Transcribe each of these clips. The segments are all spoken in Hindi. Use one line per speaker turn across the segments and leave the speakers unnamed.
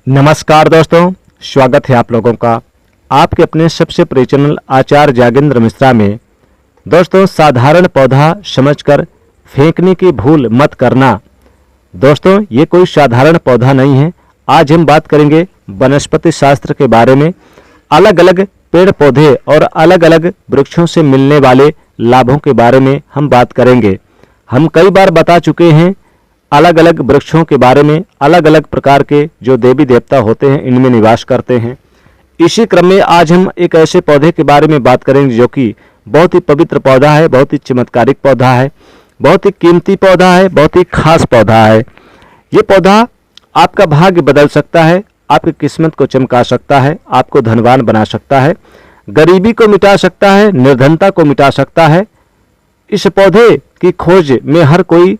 नमस्कार दोस्तों, स्वागत है आप लोगों का आपके अपने सबसे प्रिय चैनल आचार्य जागेंद्र मिश्रा में। दोस्तों, साधारण पौधा समझकर फेंकने की भूल मत करना। दोस्तों, ये कोई साधारण पौधा नहीं है। आज हम बात करेंगे वनस्पति शास्त्र के बारे में। अलग अलग पेड़ पौधे और अलग अलग वृक्षों से मिलने वाले लाभों के बारे में हम बात करेंगे। हम कई बार बता चुके हैं अलग अलग वृक्षों के बारे में। अलग अलग प्रकार के जो देवी देवता होते हैं इनमें निवास करते हैं। इसी क्रम में आज हम एक ऐसे पौधे के बारे में बात करेंगे जो कि बहुत ही पवित्र पौधा है, बहुत ही चमत्कारिक पौधा है, बहुत ही कीमती पौधा है, बहुत ही खास पौधा है। ये पौधा आपका भाग्य बदल सकता है, आपकी किस्मत को चमका सकता है, आपको धनवान बना सकता है, गरीबी को मिटा सकता है, निर्धनता को मिटा सकता है। इस पौधे की खोज में हर कोई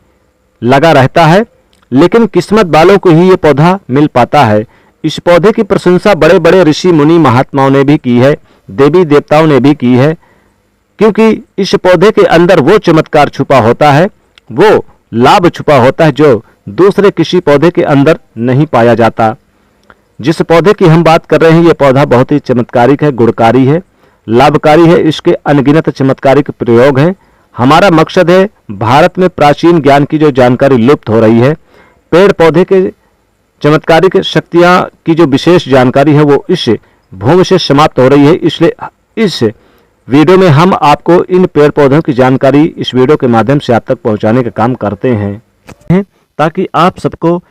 लगा रहता है, लेकिन किस्मत वालों को ही ये पौधा मिल पाता है। इस पौधे की प्रशंसा बड़े बड़े ऋषि मुनि महात्माओं ने भी की है, देवी देवताओं ने भी की है, क्योंकि इस पौधे के अंदर वो चमत्कार छुपा होता है, वो लाभ छुपा होता है जो दूसरे किसी पौधे के अंदर नहीं पाया जाता। जिस पौधे की हम बात कर रहे हैं ये पौधा बहुत ही चमत्कारिक है, गुणकारी है, लाभकारी है। इसके अनगिनत चमत्कारिक प्रयोग हैं। हमारा मकसद है भारत में प्राचीन ज्ञान की जो जानकारी लुप्त हो रही है, पेड़ पौधे के चमत्कारिक शक्तियां की जो विशेष जानकारी है वो इस भूमि से समाप्त हो रही है। इसलिए इस वीडियो में हम आपको इन पेड़ पौधों की जानकारी इस वीडियो के माध्यम से आप तक पहुंचाने का काम करते हैं, ताकि आप सबको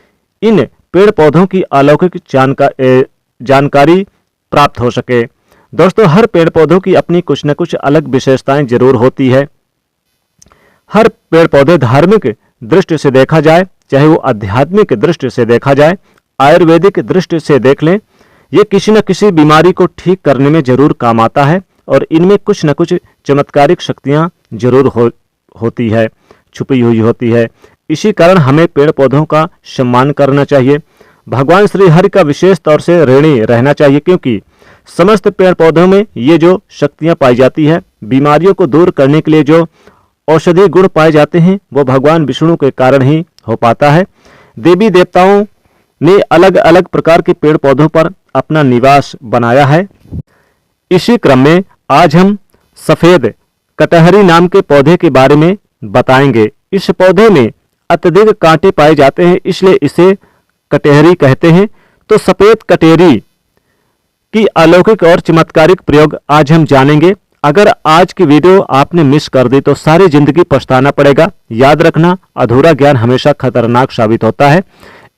इन पेड़ पौधों की अलौकिक जानकारी प्राप्त हो सके। दोस्तों, हर पेड़ पौधों की अपनी कुछ न कुछ अलग विशेषताएं जरूर होती है। हर पेड़ पौधे धार्मिक दृष्टि से देखा जाए, चाहे वो आध्यात्मिक दृष्टि से देखा जाए, आयुर्वेदिक दृष्टि से देख लें, ये किसी न किसी बीमारी को ठीक करने में जरूर काम आता है और इनमें कुछ न कुछ चमत्कारिक शक्तियां जरूर होती है, छुपी हुई होती है। इसी कारण हमें पेड़ पौधों का सम्मान करना चाहिए। भगवान श्री हरि का विशेष तौर से ऋणी रहना चाहिए, क्योंकि समस्त पेड़ पौधों में ये जो शक्तियां पाई जाती है, बीमारियों को दूर करने के लिए जो औषधि गुण पाए जाते हैं, वो भगवान विष्णु के कारण ही हो पाता है। देवी देवताओं ने अलग अलग प्रकार के पेड़ पौधों पर अपना निवास बनाया है। इसी क्रम में आज हम सफेद कटहरी नाम के पौधे के बारे में बताएंगे। इस पौधे में अत्यधिक कांटे पाए जाते हैं, इसलिए इसे कटहरी कहते हैं। तो सफेद कटहरी की अलौकिक और चमत्कारिक प्रयोग आज हम जानेंगे। अगर आज की वीडियो आपने मिस कर दी तो सारी जिंदगी पछताना पड़ेगा। याद रखना, अधूरा ज्ञान हमेशा खतरनाक साबित होता है,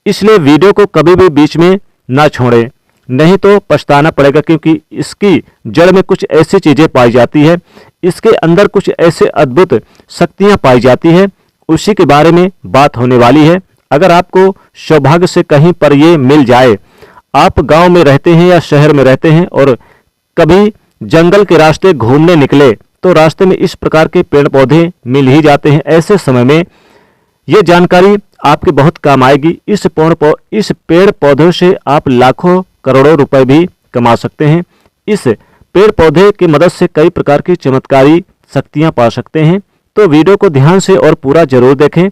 इसलिए वीडियो को कभी भी बीच में ना छोड़ें, नहीं तो पछताना पड़ेगा। क्योंकि इसकी जड़ में कुछ ऐसी चीजें पाई जाती है, इसके अंदर कुछ ऐसे अद्भुत शक्तियां पाई जाती है, उसी के बारे में बात होने वाली है। अगर आपको सौभाग्य से कहीं पर ये मिल जाए, आप गांव में रहते हैं या शहर में रहते हैं और कभी जंगल के रास्ते घूमने निकले तो रास्ते में इस प्रकार के पेड़ पौधे मिल ही जाते हैं। ऐसे समय में ये जानकारी आपके बहुत काम आएगी। इस पेड़ पौधों से आप लाखों करोड़ों रुपए भी कमा सकते हैं। इस पेड़ पौधे की मदद से कई प्रकार की चमत्कारी शक्तियां पा सकते हैं। तो वीडियो को ध्यान से और पूरा जरूर देखें।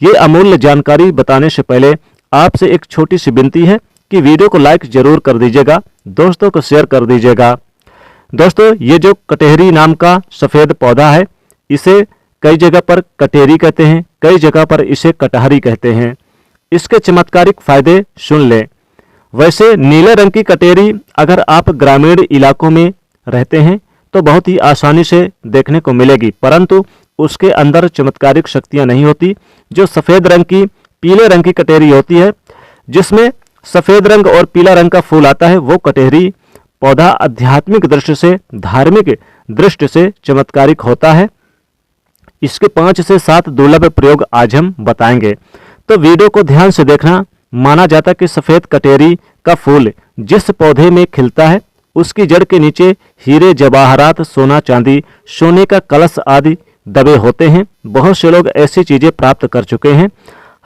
ये अमूल्य जानकारी बताने से पहले आपसे एक छोटी सी विनती है कि वीडियो को लाइक जरूर कर दीजिएगा, दोस्तों को शेयर कर दीजिएगा। दोस्तों, ये जो कटहरी नाम का सफेद पौधा है, इसे कई जगह पर कटेरी कहते हैं, कई जगह पर इसे कटहरी कहते हैं। इसके चमत्कारिक फायदे सुन लें। वैसे नीले रंग की कटेरी अगर आप ग्रामीण इलाकों में रहते हैं तो बहुत ही आसानी से देखने को मिलेगी, परंतु उसके अंदर चमत्कारिक शक्तियां नहीं होती। जो सफेद रंग की, पीले रंग की कटेरी होती है, जिसमें सफेद रंग और पीला रंग का फूल आता है, वो कटेरी पौधा आध्यात्मिक दृष्टि से, धार्मिक दृष्टि से चमत्कारिक होता है। इसके 5 से 7 दुर्लभ प्रयोग आज हम बताएंगे, तो वीडियो को ध्यान से देखना। माना जाता है कि सफेद कटेरी का फूल जिस पौधे में खिलता है, उसकी जड़ के नीचे हीरे जवाहरात, सोना चांदी, सोने का कलश आदि दबे होते हैं। बहुत से लोग ऐसी चीजें प्राप्त कर चुके हैं।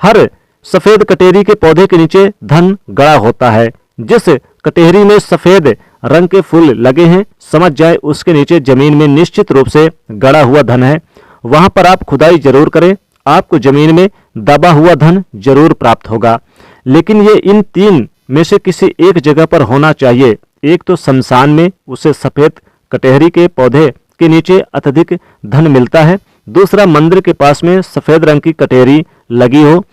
हर सफेद कटेरी के पौधे के नीचे धन गड़ा होता है। जिस कटेरी में सफेद रंग के फूल लगे हैं, समझ जाए उसके नीचे जमीन में निश्चित रूप से गड़ा हुआ धन है। वहां पर आप खुदाई जरूर करें, आपको जमीन में दबा हुआ धन जरूर प्राप्त होगा। लेकिन ये इन 3 में से किसी एक जगह पर होना चाहिए। एक तो शमशान में उसे सफेद कटहरी के पौधे के नीचे अत्यधिक धन मिलता है, दूसरा मंदिर के पास में सफेद रंग की कटहरी लगी हो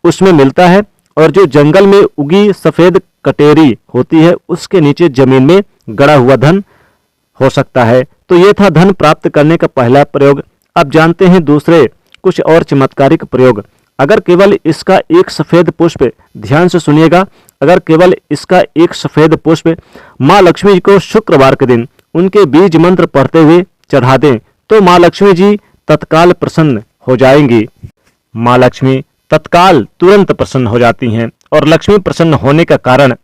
उसमें मिलता है, और जो जंगल में उगी सफेद कटहरी होती है उसके नीचे जमीन में गड़ा हुआ धन हो सकता है। तो ये था धन प्राप्त करने का पहला प्रयोग। अब जानते हैं दूसरे कुछ और चमत्कारिक प्रयोग। अगर केवल इसका एक सफेद पुष्प, ध्यान से सुनिएगा, अगर केवल इसका एक सफेद पुष्प माँ लक्ष्मी जी को शुक्रवार के दिन उनके बीज मंत्र पढ़ते हुए चढ़ा दें तो माँ लक्ष्मी जी तत्काल प्रसन्न हो जाएंगी। माँ लक्ष्मी तत्काल तुरंत प्रसन्न हो जाती हैं, और लक्ष्मी प्रसन्न होने का कारण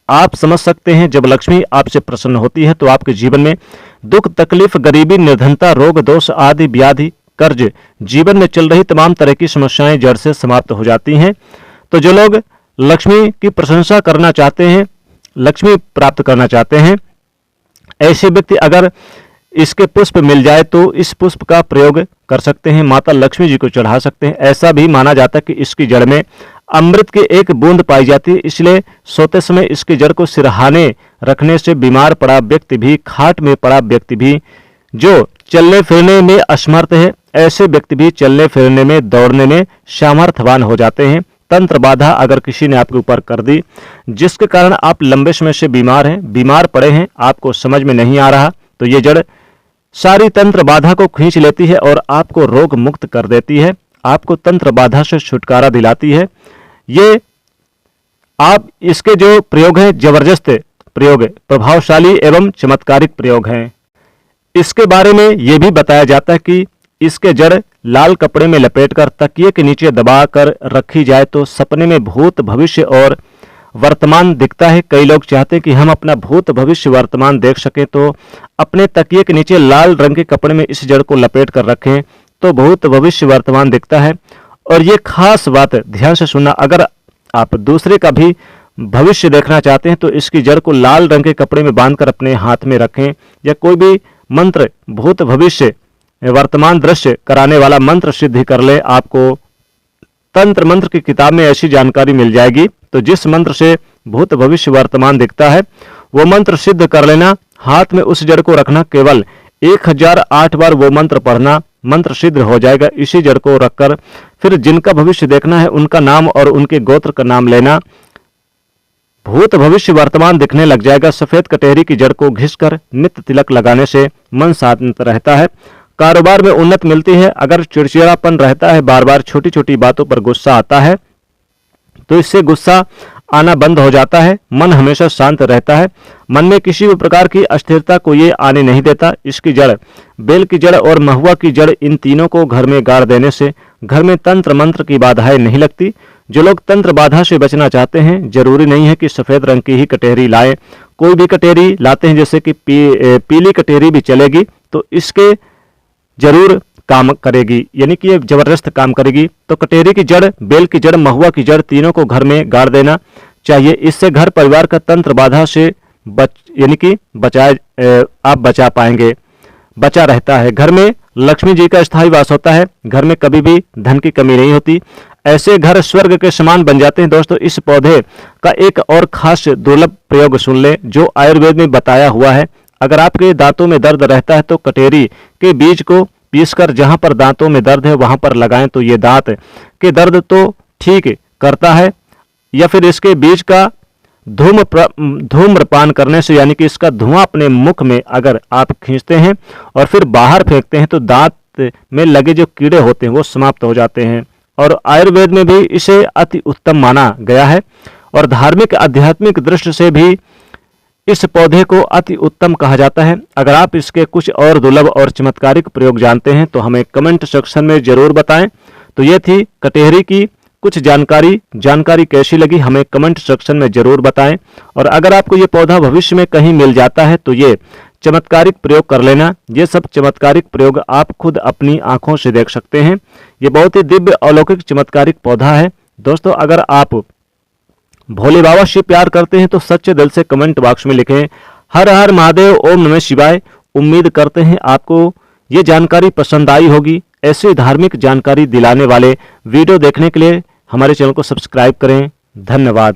आप समझ सकते हैं। जब लक्ष्मी आपसे प्रसन्न होती है तो आपके जीवन में दुख, तकलीफ, गरीबी, निर्धनता, रोग, दोष आदि व्याधि, कर्ज, जीवन में चल रही तमाम तरह की समस्याएं जड़ से समाप्त हो जाती हैं। तो जो लोग लक्ष्मी की प्रशंसा करना चाहते हैं, लक्ष्मी प्राप्त करना चाहते हैं, ऐसे व्यक्ति अगर इसके पुष्प मिल जाए तो इस पुष्प का प्रयोग कर सकते हैं, माता लक्ष्मी जी को चढ़ा सकते हैं। ऐसा भी माना जाता है कि इसकी जड़ में अमृत की एक बूंद पाई जाती है, इसलिए सोते समय इसकी जड़ को सिरहाने रखने से बीमार पड़ा व्यक्ति भी, खाट में पड़ा व्यक्ति भी, जो चलने फिरने में असमर्थ है, ऐसे व्यक्ति भी चलने फिरने में, दौड़ने में सामर्थ्यवान हो जाते हैं। तंत्र बाधा अगर किसी ने आपके ऊपर कर दी, जिसके कारण आप लंबे समय से बीमार हैं, बीमार पड़े हैं, आपको समझ में नहीं आ रहा, तो ये जड़ सारी तंत्र बाधा को खींच लेती है और आपको रोग मुक्त कर देती है, आपको तंत्र बाधा से छुटकारा दिलाती है। ये आप इसके जो प्रयोग हैं जबरदस्त प्रयोग, प्रभावशाली एवं चमत्कारिक प्रयोग हैं। इसके बारे में यह भी बताया जाता है कि इसके जड़ लाल कपड़े में लपेटकर तकिए के नीचे दबाकर रखी जाए तो सपने में भूत, भविष्य और वर्तमान दिखता है। कई लोग चाहते हैं कि हम अपना भूत, भविष्य, वर्तमान देख सकें, तो अपने तकिए के नीचे लाल रंग के कपड़े में इस जड़ को लपेट कर रखें तो भूत, भविष्य, वर्तमान दिखता है। और ये खास बात ध्यान से सुनना, अगर आप दूसरे का भी भविष्य देखना चाहते हैं तो इसकी जड़ को लाल रंग के कपड़े में बांधकर अपने हाथ में रखें, या कोई भी मंत्र भूत, भविष्य, वर्तमान दृश्य कराने वाला मंत्र सिद्ध कर ले। आपको तंत्र मंत्र की किताब में ऐसी जानकारी मिल जाएगी, तो जिस मंत्र से भूत, भविष्य, वर्तमान दिखता है वो मंत्र सिद्ध कर लेना, हाथ में उस जड़ को रखना, केवल 1008 बार वो मंत्र पढ़ना, मंत्र सिद्ध हो जाएगा। इसी जड़ को रखकर फिर जिनका भविष्य देखना है उनका नाम और उनके गोत्र का नाम लेना, भूत, भविष्य, वर्तमान दिखने लग जाएगा। सफेद कटहरी की जड़ को घिसकर नित्य तिलक लगाने से मन शांत रहता है, कारोबार में उन्नति मिलती है। अगर चिड़चिड़ापन रहता है, बार बार छोटी छोटी बातों पर गुस्सा आता है, तो इससे गुस्सा आना बंद हो जाता है, मन हमेशा शांत रहता है, मन में किसी भी प्रकार की अस्थिरता को ये आने नहीं देता। इसकी जड़, बेल की जड़ और महुआ की जड़, इन तीनों को घर में गाड़ देने से घर में तंत्र मंत्र की बाधाएं नहीं लगती। जो लोग तंत्र बाधा से बचना चाहते हैं, जरूरी नहीं है कि सफेद रंग की ही कटहरी लाएं, कोई भी कटहरी लाते हैं, जैसे कि पीली कटहरी भी चलेगी, तो इसके जरूर काम करेगी, यानी कि ये जबरदस्त काम करेगी। तो कटहरी की जड़, बेल की जड़, महुआ की जड़, तीनों को घर में गाड़ देना चाहिए। इससे घर परिवार का तंत्र बाधा से यानी कि आप बचा पाएंगे, बचा रहता है। घर में लक्ष्मी जी का स्थायी वास होता है, घर में कभी भी धन की कमी नहीं होती, ऐसे घर स्वर्ग के समान बन जाते हैं। दोस्तों, इस पौधे का एक और खास दुर्लभ प्रयोग सुन ले जो आयुर्वेद में बताया हुआ है। अगर आपके दांतों में दर्द रहता है तो कटहरी के बीज को पीसकर जहां पर दांतों में दर्द है वहां पर लगाएं तो ये दांत के दर्द तो ठीक करता है। या फिर इसके बीज का धूम्रपान करने से, यानी कि इसका धुआं अपने मुख में अगर आप खींचते हैं और फिर बाहर फेंकते हैं तो दांत में लगे जो कीड़े होते हैं वो समाप्त हो जाते हैं। और आयुर्वेद में भी इसे अति उत्तम माना गया है, और धार्मिक आध्यात्मिक दृष्टि से भी इस पौधे को अति उत्तम कहा जाता है। अगर आप इसके कुछ और दुर्लभ और चमत्कारिक प्रयोग जानते हैं तो हमें कमेंट सेक्शन में जरूर बताएं। तो ये थी कटहरी की कुछ जानकारी कैसी लगी हमें कमेंट सेक्शन में जरूर बताएं। और अगर आपको ये पौधा भविष्य में कहीं मिल जाता है तो ये चमत्कारिक प्रयोग कर लेना। ये सब चमत्कारिक प्रयोग आप खुद अपनी आंखों से देख सकते हैं। ये बहुत ही दिव्य अलौकिक चमत्कारिक पौधा है। दोस्तों, अगर आप भोले बाबा से प्यार करते हैं तो सच्चे दिल से कमेंट बॉक्स में लिखें हर हर महादेव, ओम नमः शिवाय। उम्मीद करते हैं आपको ये जानकारी पसंद आई होगी। ऐसी धार्मिक जानकारी दिलाने वाले वीडियो देखने के लिए हमारे चैनल को सब्सक्राइब करें। धन्यवाद।